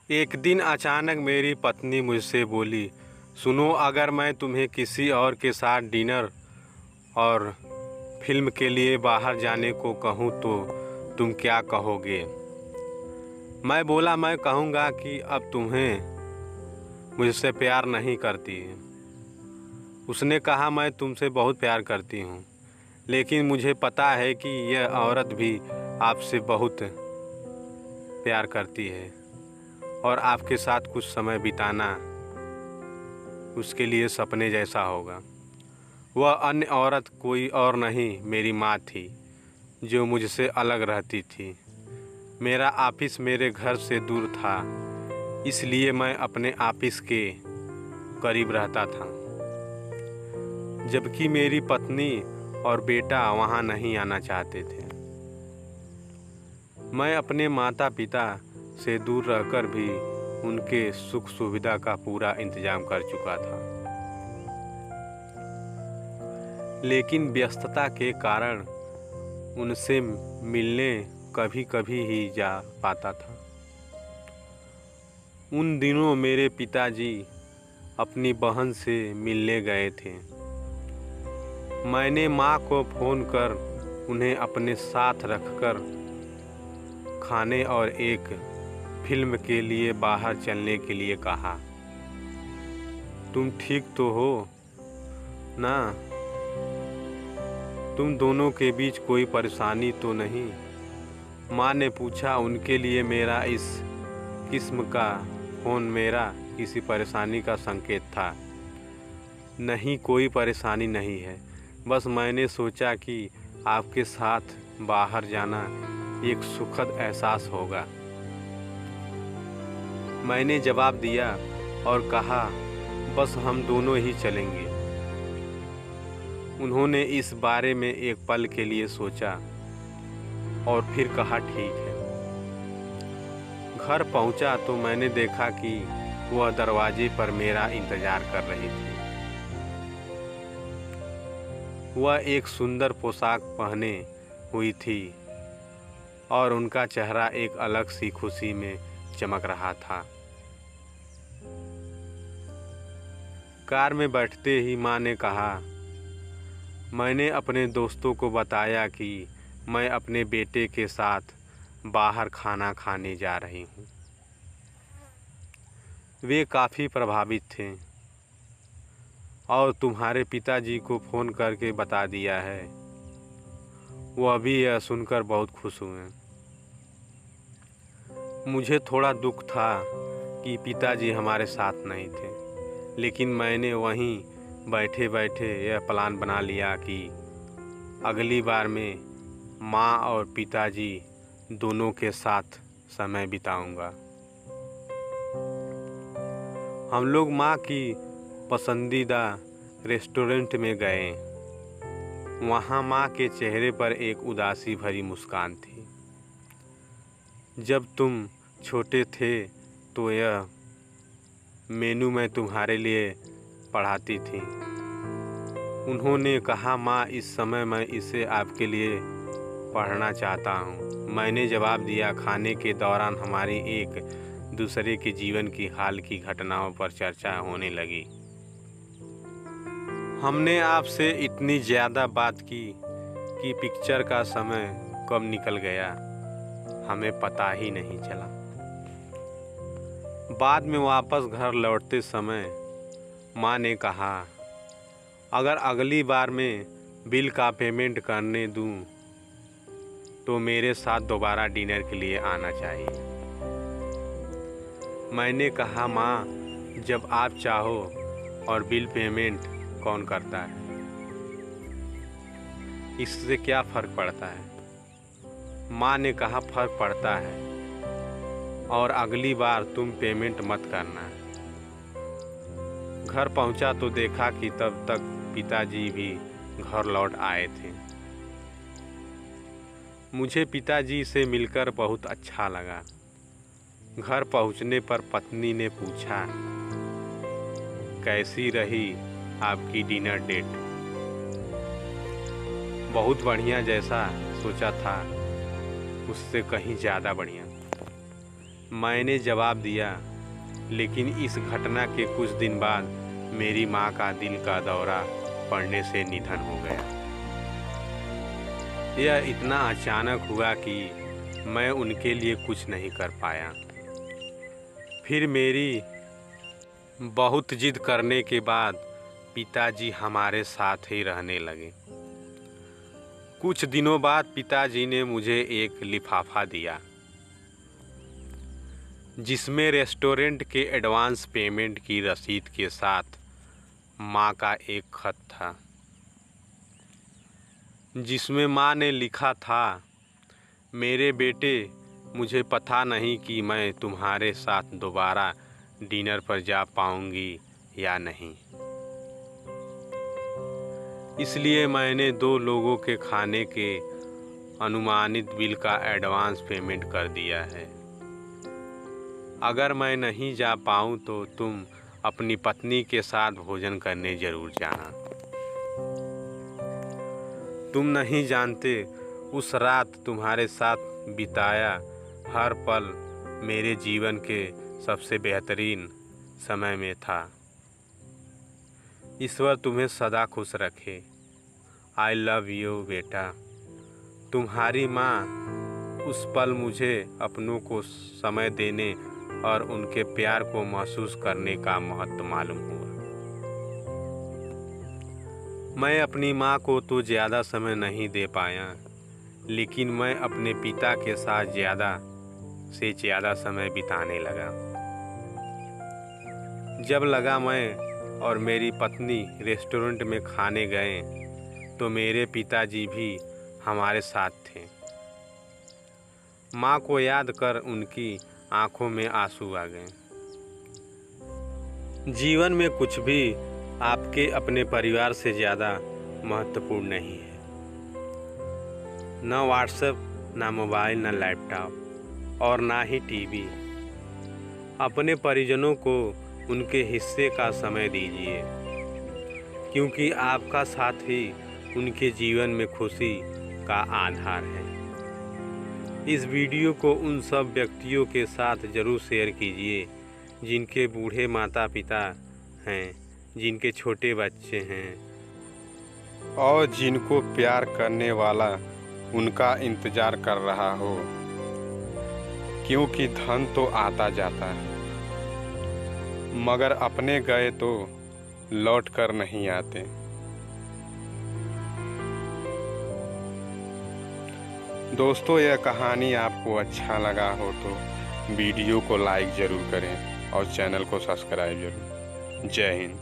एक दिन अचानक मेरी पत्नी मुझसे बोली, सुनो, अगर मैं तुम्हें किसी और के साथ डिनर और फिल्म के लिए बाहर जाने को कहूँ तो तुम क्या कहोगे? मैं बोला, मैं कहूँगा कि अब तुम्हें मुझसे प्यार नहीं करती। उसने कहा, मैं तुमसे बहुत प्यार करती हूँ, लेकिन मुझे पता है कि यह औरत भी आपसे बहुत प्यार करती है और आपके साथ कुछ समय बिताना उसके लिए सपने जैसा होगा। वह अन्य औरत कोई और नहीं, मेरी माँ थी, जो मुझसे अलग रहती थी। मेरा ऑफिस मेरे घर से दूर था, इसलिए मैं अपने ऑफिस के करीब रहता था, जबकि मेरी पत्नी और बेटा वहाँ नहीं आना चाहते थे। मैं अपने माता पिता से दूर रहकर भी उनके सुख सुविधा का पूरा इंतजाम कर चुका था, लेकिन व्यस्तता के कारण उनसे मिलने कभी कभी ही जा पाता था। उन दिनों मेरे पिताजी अपनी बहन से मिलने गए थे। मैंने माँ को फ़ोन कर उन्हें अपने साथ रखकर खाने और एक फिल्म के लिए बाहर चलने के लिए कहा। तुम ठीक तो हो ना? तुम दोनों के बीच कोई परेशानी तो नहीं? माँ ने पूछा। उनके लिए मेरा इस किस्म का फ़ोन मेरा किसी परेशानी का संकेत था। नहीं, कोई परेशानी नहीं है, बस मैंने सोचा कि आपके साथ बाहर जाना एक सुखद एहसास होगा। मैंने जवाब दिया और कहा, बस हम दोनों ही चलेंगे। उन्होंने इस बारे में एक पल के लिए सोचा और फिर कहा, ठीक है। घर पहुंचा तो मैंने देखा कि वह दरवाजे पर मेरा इंतजार कर रही थी। वह एक सुंदर पोशाक पहने हुई थी और उनका चेहरा एक अलग सी खुशी में चमक रहा था। कार में बैठते ही माँ ने कहा, मैंने अपने दोस्तों को बताया कि मैं अपने बेटे के साथ बाहर खाना खाने जा रही हूँ। वे काफ़ी प्रभावित थे और तुम्हारे पिताजी को फ़ोन करके बता दिया है। वह भी यह सुनकर बहुत खुश हुए। मुझे थोड़ा दुख था कि पिताजी हमारे साथ नहीं थे, लेकिन मैंने वहीं बैठे बैठे यह प्लान बना लिया कि अगली बार मैं माँ और पिताजी दोनों के साथ समय बिताऊंगा। हम लोग माँ की पसंदीदा रेस्टोरेंट में गए। वहाँ माँ के चेहरे पर एक उदासी भरी मुस्कान थी। जब तुम छोटे थे तो यह मेनू मैं तुम्हारे लिए पढ़ाती थी। उन्होंने कहा, माँ, इस समय मैं इसे आपके लिए पढ़ना चाहता हूँ। मैंने जवाब दिया। खाने के दौरान हमारी एक दूसरे के जीवन की हाल की घटनाओं पर चर्चा होने लगी। हमने आपसे इतनी ज़्यादा बात की कि पिक्चर का समय कब निकल गया हमें पता ही नहीं चला। बाद में वापस घर लौटते समय माँ ने कहा, अगर अगली बार मैं बिल का पेमेंट करने दूँ तो मेरे साथ दोबारा डिनर के लिए आना चाहिए। मैंने कहा, माँ, जब आप चाहो। और बिल पेमेंट कौन करता है? इससे क्या फ़र्क पड़ता है? माँ ने कहा, फ़र्क पड़ता है, और अगली बार तुम पेमेंट मत करना। घर पहुंचा तो देखा कि तब तक पिताजी भी घर लौट आए थे। मुझे पिताजी से मिलकर बहुत अच्छा लगा। घर पहुंचने पर पत्नी ने पूछा, कैसी रही आपकी डिनर डेट? बहुत बढ़िया, जैसा सोचा था उससे कहीं ज़्यादा बढ़िया। मैंने जवाब दिया, लेकिन इस घटना के कुछ दिन बाद मेरी माँ का दिल का दौरा पड़ने से निधन हो गया। यह इतना अचानक हुआ कि मैं उनके लिए कुछ नहीं कर पाया। फिर मेरी बहुत जिद करने के बाद पिताजी हमारे साथ ही रहने लगे। कुछ दिनों बाद पिताजी ने मुझे एक लिफाफा दिया जिसमें रेस्टोरेंट के एडवांस पेमेंट की रसीद के साथ माँ का एक खत था, जिसमें माँ ने लिखा था, मेरे बेटे, मुझे पता नहीं कि मैं तुम्हारे साथ दोबारा डिनर पर जा पाऊंगी या नहीं, इसलिए मैंने 2 लोगों के खाने के अनुमानित बिल का एडवांस पेमेंट कर दिया है। अगर मैं नहीं जा पाऊँ तो तुम अपनी पत्नी के साथ भोजन करने ज़रूर जाना। तुम नहीं जानते उस रात तुम्हारे साथ बिताया हर पल मेरे जीवन के सबसे बेहतरीन समय में था। ईश्वर तुम्हें सदा खुश रखे। आई लव यू बेटा। तुम्हारी माँ। उस पल मुझे अपनों को समय देने और उनके प्यार को महसूस करने का महत्व मालूम हुआ। मैं अपनी माँ को तो ज़्यादा समय नहीं दे पाया, लेकिन मैं अपने पिता के साथ ज़्यादा से ज़्यादा समय बिताने लगा। जब लगा मैं और मेरी पत्नी रेस्टोरेंट में खाने गए तो मेरे पिताजी भी हमारे साथ थे। माँ को याद कर उनकी आंखों में आंसू आ गए। जीवन में कुछ भी आपके अपने परिवार से ज़्यादा महत्वपूर्ण नहीं है। न व्हाट्सएप, न मोबाइल, न लैपटॉप और ना ही टीवी। अपने परिजनों को उनके हिस्से का समय दीजिए, क्योंकि आपका साथ ही उनके जीवन में खुशी का आधार है। इस वीडियो को उन सब व्यक्तियों के साथ ज़रूर शेयर कीजिए जिनके बूढ़े माता पिता हैं, जिनके छोटे बच्चे हैं और जिनको प्यार करने वाला उनका इंतज़ार कर रहा हो, क्योंकि धन तो आता जाता है मगर अपने गए तो लौट कर नहीं आते। दोस्तों, यह कहानी आपको अच्छा लगा हो तो वीडियो को लाइक ज़रूर करें और चैनल को सब्सक्राइब ज़रूर। जय हिंद।